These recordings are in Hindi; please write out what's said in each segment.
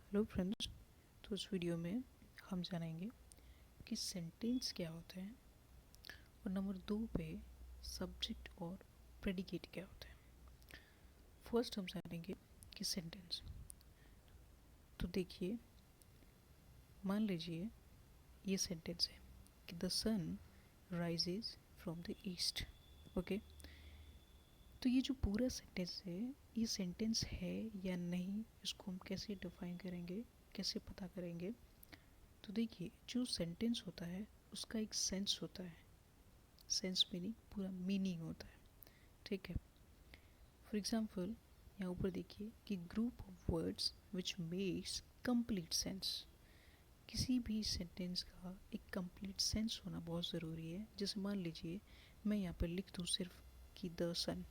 Hello friends. तो इस वीडियो में हम जानेंगे कि सेंटेंस क्या होते हैं और नंबर 2 पे सब्जेक्ट और प्रेडिकेट क्या होते हैं। फर्स्ट हम जानेंगे कि सेंटेंस। तो देखिए, मान लीजिए ये सेंटेंस है कि the sun rises from the east. Okay, तो ये जो पूरा सेंटेंस है, ये सेंटेंस है या नहीं, इसको हम कैसे डिफाइन करेंगे, कैसे पता करेंगे। तो देखिए, जो सेंटेंस होता है उसका एक सेंस होता है। सेंस मीनिंग पूरा मीनिंग होता है, ठीक है। फॉर एग्जाम्पल, यहाँ ऊपर देखिए कि group of words which makes complete sense. किसी भी सेंटेंस का एक कंप्लीट सेंस होना बहुत ज़रूरी है। जैसे मान लीजिए मैं यहाँ पर लिख दूँ सिर्फ कि द सन।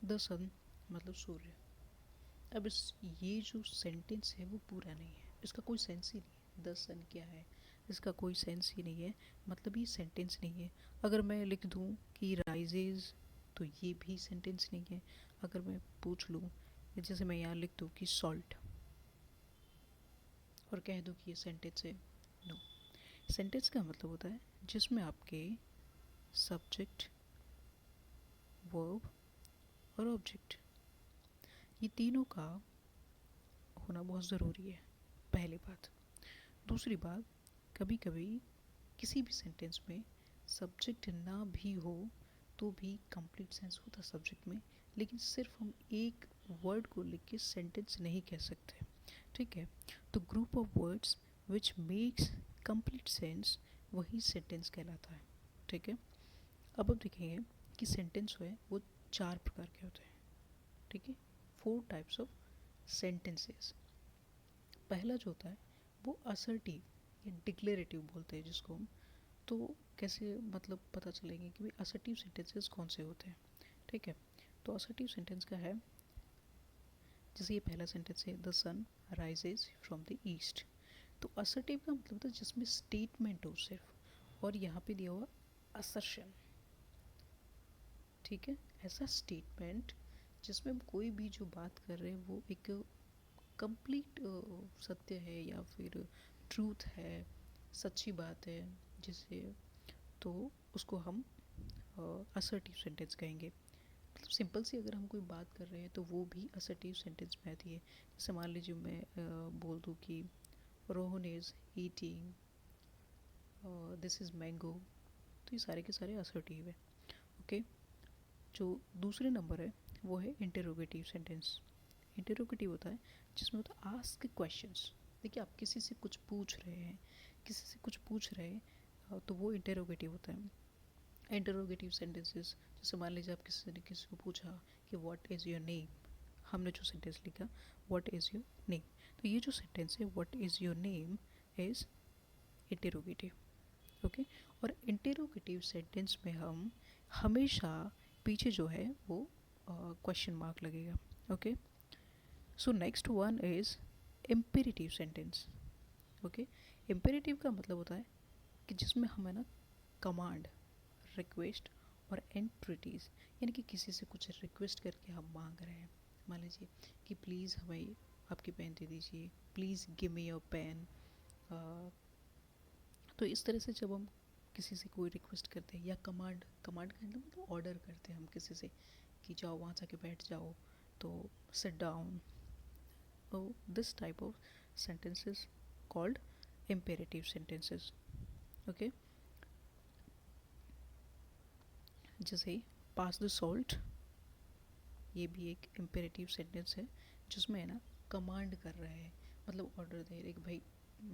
द सन मतलब सूर्य। अब इस ये जो सेंटेंस है वो पूरा नहीं है, इसका कोई सेंस ही नहीं है। द सन क्या है, इसका कोई सेंस ही नहीं है, मतलब ये सेंटेंस नहीं है। अगर मैं लिख दूँ कि राइजेज, तो ये भी सेंटेंस नहीं है। अगर मैं पूछ लूँ, जैसे मैं यहाँ लिख दूँ कि सॉल्ट और कह दूँ कि ये सेंटेंस है, नो। सेंटेंस का मतलब होता है जिसमें आपके सब्जेक्ट, वर्ब और ऑब्जेक्ट, ये तीनों का होना बहुत ज़रूरी है, पहली बात। दूसरी बात, कभी कभी किसी भी सेंटेंस में सब्जेक्ट ना भी हो तो भी कंप्लीट सेंस होता सब्जेक्ट में, लेकिन सिर्फ हम एक वर्ड को लिख के सेंटेंस नहीं कह सकते, ठीक है। तो group of words which makes complete sense, वही सेंटेंस कहलाता है, ठीक है। अब देखेंगे कि सेंटेंस है वो 4 प्रकार के होते हैं, ठीक है। 4 टाइप्स ऑफ सेंटेंसेस। पहला जो होता है वो असर्टिव या डिक्लेरेटिव बोलते हैं जिसको हम। तो कैसे मतलब पता चलेंगे कि भाई असर्टिव सेंटेंसेस कौन से होते हैं, ठीक है। तो असर्टिव सेंटेंस का है, जैसे ये पहला सेंटेंस है the sun rises from the east. तो असर्टिव का मतलब होता है जिसमें स्टेटमेंट हो सिर्फ, और यहाँ पे दिया हुआ असर्शन, ठीक है। ऐसा स्टेटमेंट जिसमें हम कोई भी जो बात कर रहे हैं वो एक कंप्लीट सत्य है या फिर ट्रूथ है, सच्ची बात है, जिसे तो उसको हम असर्टिव सेंटेंस कहेंगे। मतलब सिंपल सी अगर हम कोई बात कर रहे हैं तो वो भी असर्टिव सेंटेंस में आती है। जैसे मान लीजिए मैं बोल दूँ कि Rohan is eating this is mango, तो ये सारे के सारे असर्टिव है, ओके। जो दूसरे नंबर है वो है इंटेरोगेटिव सेंटेंस। इंटेरोगेटिव होता है जिसमें होता है आस्क क्वेश्चंस। देखिए, आप किसी से कुछ पूछ रहे हैं, किसी से कुछ पूछ रहे हैं, तो वो इंटेरोगेटिव होता है। इंटेरोगेटिव सेंटेंसेस, जैसे मान लीजिए आप किसी ने किसी को पूछा कि व्हाट इज़ योर नेम। हमने जो सेंटेंस लिखा व्हाट इज़ योर नेम, तो ये जो सेंटेंस है what is your name is interrogative, okay. और इंटेरोगेटिव सेंटेंस में हम हमेशा पीछे जो है वो क्वेश्चन मार्क लगेगा, okay. So next one is imperative sentence, okay. Imperative का मतलब होता है कि जिसमें हमें ना कमांड, रिक्वेस्ट और एंट्रिटीज़, यानी कि किसी से कुछ रिक्वेस्ट करके हम मांग रहे हैं। मान लीजिए कि प्लीज़ हमें आपकी पेन दे दीजिए, please give me your pen. तो इस तरह से जब हम किसी से कोई रिक्वेस्ट करते हैं या कमांड, कमांड का मतलब ऑर्डर करते हैं हम किसी से कि जाओ वहाँ जाके बैठ जाओ, तो सिट डाउन। तो this type of sentences called imperative sentences, okay। जैसे pass the salt, ये भी एक imperative sentence है जिसमें है ना कमांड कर रहे हैं, मतलब ऑर्डर दे रहे कि भाई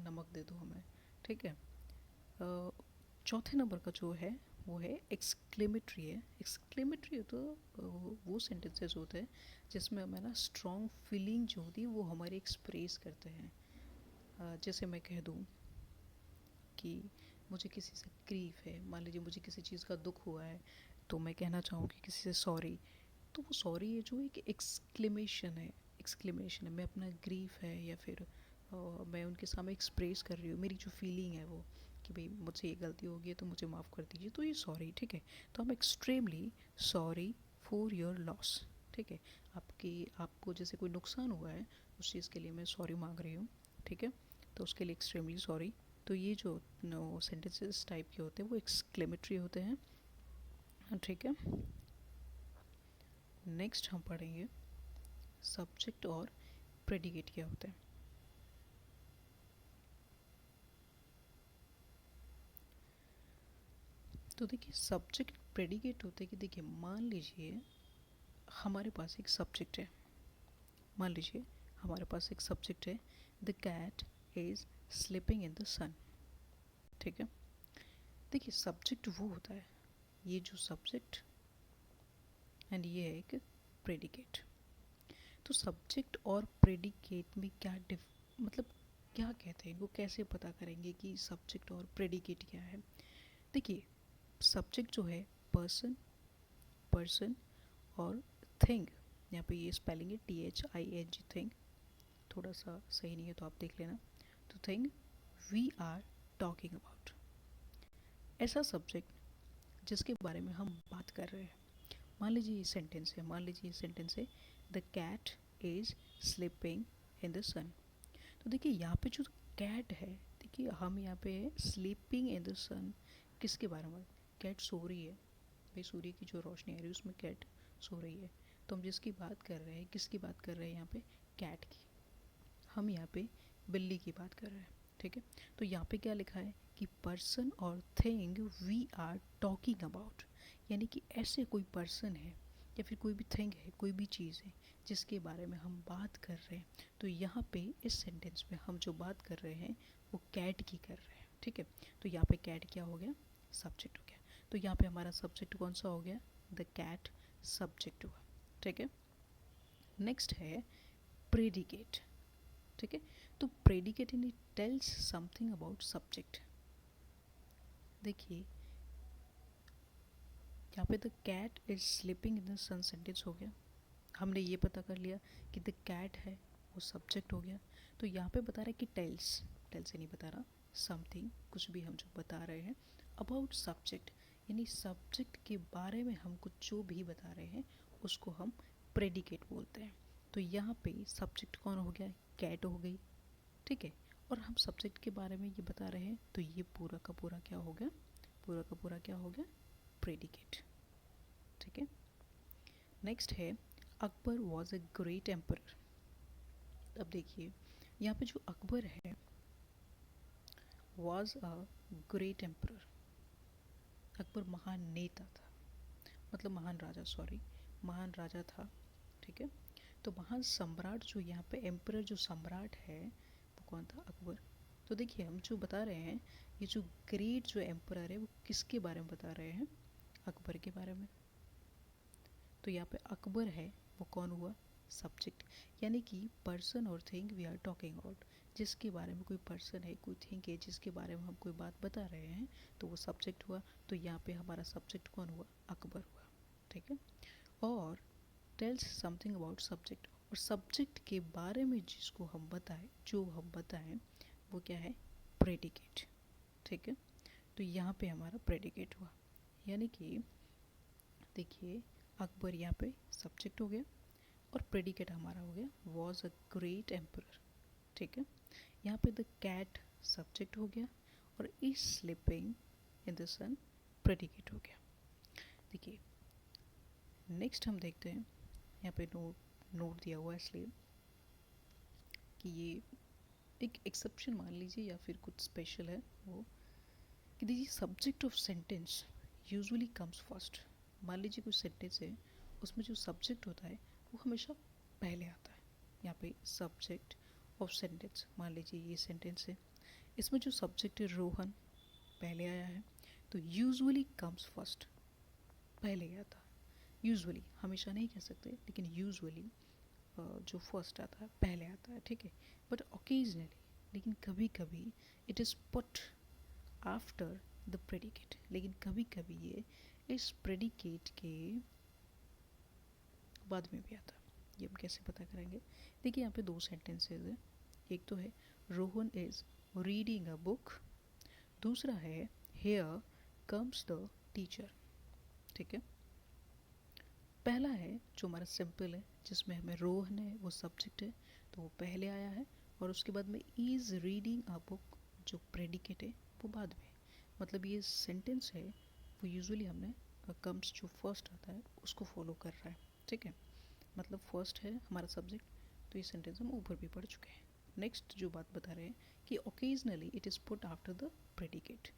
नमक दे दो हमें, ठीक है। चौथे नंबर का जो है वो है एक्सक्लेमेटरी है। एक्सक्लेमेटरी तो वो सेंटेंसेस होते हैं जिसमें हमें ना स्ट्रॉन्ग फीलिंग जो होती है वो हमारी एक्सप्रेस करते हैं। जैसे मैं कह दूँ कि मुझे किसी से ग्रीफ है, मान लीजिए मुझे किसी चीज़ का दुख हुआ है, तो मैं कहना चाहूँगी किसी से सॉरी। तो वो सॉरी है जो एक एक्सक्लेमेशन है, एक्सक्लेमेशन है। मैं अपना ग्रीफ है या फिर मैं उनके सामने एक्सप्रेस कर रही हूँ मेरी जो फीलिंग है वो, कि भाई मुझसे ये गलती हो गई है तो मुझे माफ़ कर दीजिए, तो ये सॉरी, ठीक है। तो हम extremely sorry for your loss, ठीक है। आपको जैसे कोई नुकसान हुआ है उस चीज़ के लिए मैं सॉरी मांग रही हूँ, ठीक है, तो उसके लिए एक्सट्रीमली सॉरी। तो ये जो नो सेंटेंसेस टाइप के होते हैं वो एक्सक्लेमेटरी होते हैं, ठीक है। नेक्स्ट हम पढ़ेंगे सब्जेक्ट और प्रेडिकेट क्या होता है। तो देखिए सब्जेक्ट प्रेडिकेट होते हैं कि देखिए मान लीजिए हमारे पास एक सब्जेक्ट है, मान लीजिए हमारे पास एक सब्जेक्ट है, the cat is sleeping in the sun, ठीक है। देखिए सब्जेक्ट वो होता है, ये जो सब्जेक्ट एंड ये है एक प्रेडिकेट। तो सब्जेक्ट और प्रेडिकेट में क्या मतलब क्या कहते हैं, वो कैसे पता करेंगे कि सब्जेक्ट और प्रेडिकेट क्या है। देखिए सब्जेक्ट जो है पर्सन, पर्सन और थिंग, यहाँ पे ये स्पेलिंग है THING, थिंग, थोड़ा सा सही नहीं है तो आप देख लेना। तो thing we are talking about, ऐसा सब्जेक्ट जिसके बारे में हम बात कर रहे हैं। मान लीजिए ये सेंटेंस है, मान लीजिए ये सेंटेंस है the cat is sleeping in the sun. तो देखिए यहाँ पे जो कैट है, देखिए हम यहाँ पे स्लीपिंग इन द सन, किसके बारे में, कैट सो रही है भाई, सूर्य की जो रोशनी आ रही है उसमें कैट सो रही है। तो हम जिसकी बात कर रहे हैं, किसकी बात कर रहे हैं यहाँ पे, कैट की। हम यहाँ पे बिल्ली की बात कर रहे हैं, ठीक है। तो यहाँ पे क्या लिखा है कि पर्सन और thing we are talking about, यानी कि ऐसे कोई पर्सन है या फिर कोई भी थिंग है, कोई भी चीज़ है जिसके बारे में हम बात कर रहे हैं। तो यहाँ पे इस सेंटेंस में हम जो बात कर रहे हैं वो कैट की कर रहे हैं, ठीक है। तो यहाँ पे कैट क्या हो गया, सब्जेक्ट हो गया। तो यहाँ पे हमारा सब्जेक्ट कौन सा हो गया, द कैट सब्जेक्ट हुआ, ठीक है। नेक्स्ट है प्रेडिकेट, ठीक है। तो predicate in it tells something about subject. देखिए यहाँ पे the cat is sleeping in the sun sentence हो गया, हमने ये पता कर लिया कि द कैट है वो सब्जेक्ट हो गया। तो यहाँ पे बता रहा है कि टेल्स, टेल से नहीं बता रहा, समथिंग कुछ भी हम जो बता रहे हैं अबाउट सब्जेक्ट, यानी सब्जेक्ट के बारे में हम कुछ जो भी बता रहे हैं उसको हम प्रेडिकेट बोलते हैं। तो यहाँ पे सब्जेक्ट कौन हो गया, कैट हो गई, ठीक है। और हम सब्जेक्ट के बारे में ये बता रहे हैं तो ये पूरा का पूरा क्या हो गया, पूरा का पूरा क्या हो गया, प्रेडिकेट, ठीक है। नेक्स्ट है Akbar was a great emperor. अब देखिए यहाँ पे जो अकबर है was a great emperor, Akbar महान नेता था, मतलब महान राजा, सॉरी महान राजा था, ठीक है। तो महान सम्राट जो यहाँ पे एम्परर जो सम्राट है वो कौन था, अकबर। तो देखिए हम जो बता रहे हैं ये जो ग्रेट जो एम्परर है वो किसके बारे में बता रहे हैं, अकबर के बारे में। तो यहाँ पे अकबर है वो कौन हुआ, सब्जेक्ट, यानी कि पर्सन और thing we are talking about, जिसके बारे में कोई पर्सन है, कोई थिंग है, जिसके बारे में हम कोई बात बता रहे हैं तो वो सब्जेक्ट हुआ। तो यहाँ पे हमारा सब्जेक्ट कौन हुआ, अकबर हुआ, ठीक है। और टेल्स समथिंग अबाउट सब्जेक्ट, और सब्जेक्ट के बारे में जिसको हम बताएं, जो हम बताएं वो क्या है, प्रेडिकेट, ठीक है। तो यहाँ पे हमारा प्रेडिकेट हुआ, यानी कि देखिए अकबर यहाँ पे सब्जेक्ट हो गया और प्रेडिकेट हमारा हो गया वॉज अ ग्रेट एम्परर, ठीक है। यहाँ पे द कैट सब्जेक्ट हो गया और is sleeping in the sun predicate हो गया। देखिए नेक्स्ट हम देखते हैं, यहाँ पे नोट दिया हुआ है इसलिए कि ये एक एक्सेप्शन मान लीजिए या फिर कुछ स्पेशल है वो, कि देखिए subject of sentence usually comes first. मान लीजिए कोई सेंटेंस है उसमें जो सब्जेक्ट होता है वो हमेशा पहले आता है। यहाँ पे सब्जेक्ट ऑफ सेंटेंस, मान लीजिए ये सेंटेंस है, इसमें जो सब्जेक्ट है रोहन पहले आया है, तो यूजुअली कम्स फर्स्ट, पहले आता है। यूजुअली, हमेशा नहीं कह सकते लेकिन यूजुअली जो फर्स्ट आता है पहले आता है, ठीक है। बट ओकेजनली, लेकिन कभी कभी it is put after the predicate, लेकिन कभी कभी ये इस प्रेडिकेट के बाद में भी आता है। ये हम कैसे पता करेंगे, देखिए यहाँ पे दो सेंटेंसेस है, एक तो है Rohan is reading a book, दूसरा है हेयर कम्स द टीचर, ठीक है। पहला है जो हमारा सिंपल है, जिसमें हमें रोहन है वो सब्जेक्ट है, तो वो पहले आया है। और उसके बाद में इज़ रीडिंग अ बुक जो प्रेडिकेट है वो बाद में। मतलब ये सेंटेंस है वो यूजुअली हमने कम्स जो फर्स्ट आता है उसको फॉलो कर रहा है, ठीक है। मतलब फर्स्ट है हमारा सब्जेक्ट, तो ये सेंटेंस हम ऊपर भी पढ़ चुके हैं। नेक्स्ट जो बात बता रहे हैं कि occasionally it is put after the predicate.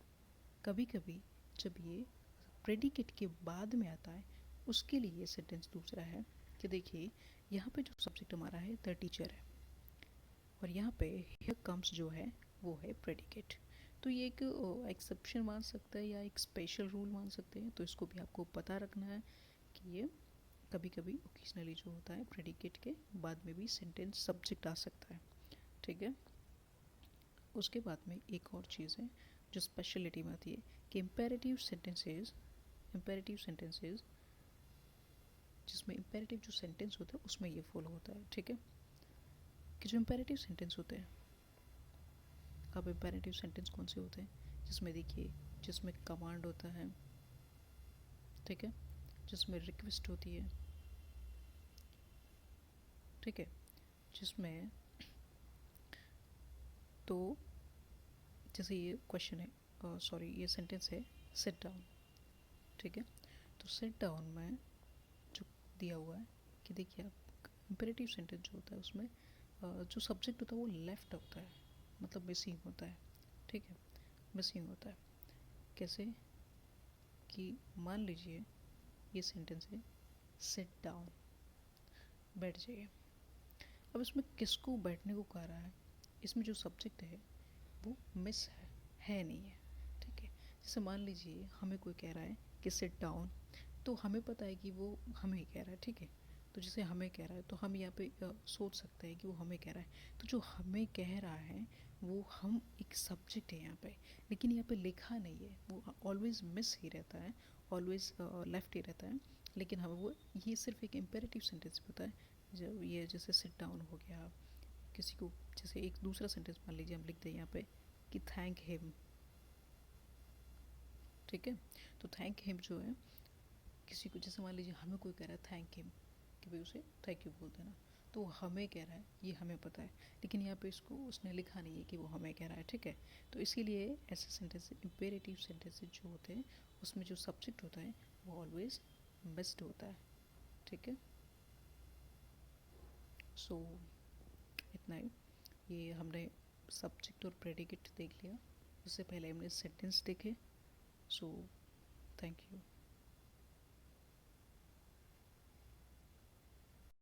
कभी कभी जब ये प्रेडिकेट के बाद में आता है उसके लिए ये सेंटेंस दूसरा है कि देखिए यहाँ पे जो सब्जेक्ट हमारा है द टीचर है, और यहाँ पे हियर कम्स जो है वो है प्रेडिकेट। तो ये एक एक्सेप्शन मान सकता है या एक स्पेशल रूल मान सकते हैं, तो इसको भी आपको पता रखना है कि ये कभी कभी ओकेजनली जो होता है प्रेडिकेट के बाद में भी सेंटेंस सब्जेक्ट आ सकता है, ठीक है। उसके बाद में एक और चीज़ है जो स्पेशलिटी में आती है कि इम्पेरेटिव सेंटेंसेज जिसमें इम्पेरेटिव जो सेंटेंस होता है उसमें ये फॉलो होता है, ठीक है। कि जो इम्पेरेटिव सेंटेंस होते हैं, अब इम्पेरेटिव सेंटेंस कौन से होते हैं, जिसमें देखिए जिसमें कमांड होता है, ठीक है, जिसमें रिक्वेस्ट होती है, ठीक है, जिसमें तो जैसे ये क्वेश्चन है, सॉरी ये सेंटेंस है सिट डाउन, ठीक है। तो सिट डाउन में जो दिया हुआ है कि देखिए आप इम्पेरेटिव सेंटेंस जो होता है उसमें जो सब्जेक्ट होता है वो लेफ्ट होता है, मतलब मिसिंग होता है, ठीक है, मिसिंग होता है। कैसे कि मान लीजिए ये सेंटेंस है सिट डाउन, बैठ जाइए। अब इसमें किसको बैठने को कह रहा है, इसमें जो सब्जेक्ट है वो मिस है नहीं है, ठीक है। जैसे मान लीजिए हमें कोई कह रहा है कि सिट डाउन, तो हमें पता है कि वो हमें ही कह रहा है, ठीक है। तो जैसे हमें कह रहा है तो हम यहाँ पे सोच सकते हैं कि वो हमें कह रहा है, तो जो हमें कह रहा है वो हम एक सब्जेक्ट है यहाँ पे, लेकिन यहाँ पे लिखा नहीं है, वो ऑलवेज मिस ही रहता है, ऑलवेज लेफ्ट ही रहता है। लेकिन हमें वो ये सिर्फ एक इम्पेरेटिव सेंटेंस होता है। जब ये जैसे सिट डाउन हो गया, किसी को जैसे एक दूसरा सेंटेंस मान लीजिए हम लिख दें यहाँ पे कि थैंक हिम, ठीक है। तो थैंक हिम जो है किसी को, जैसे मान लीजिए हमें कोई कह रहा है थैंक हिम कि भाई उसे थैंक यू बोल देना, तो वो हमें कह रहा है ये हमें पता है, लेकिन यहाँ पे इसको उसने लिखा नहीं है कि वो हमें कह रहा है, ठीक है। तो इसीलिए ऐसे सेंटेंस इम्पेरेटिव सेंटेंसेस जो होते हैं उसमें जो सब्जेक्ट होता है वो ऑलवेज मिस्ड होता है, ठीक है। सो इतना ही, ये हमने सब्जेक्ट और प्रेडिकेट देख लिया, उससे पहले हमने सेंटेंस देखे। So thank you.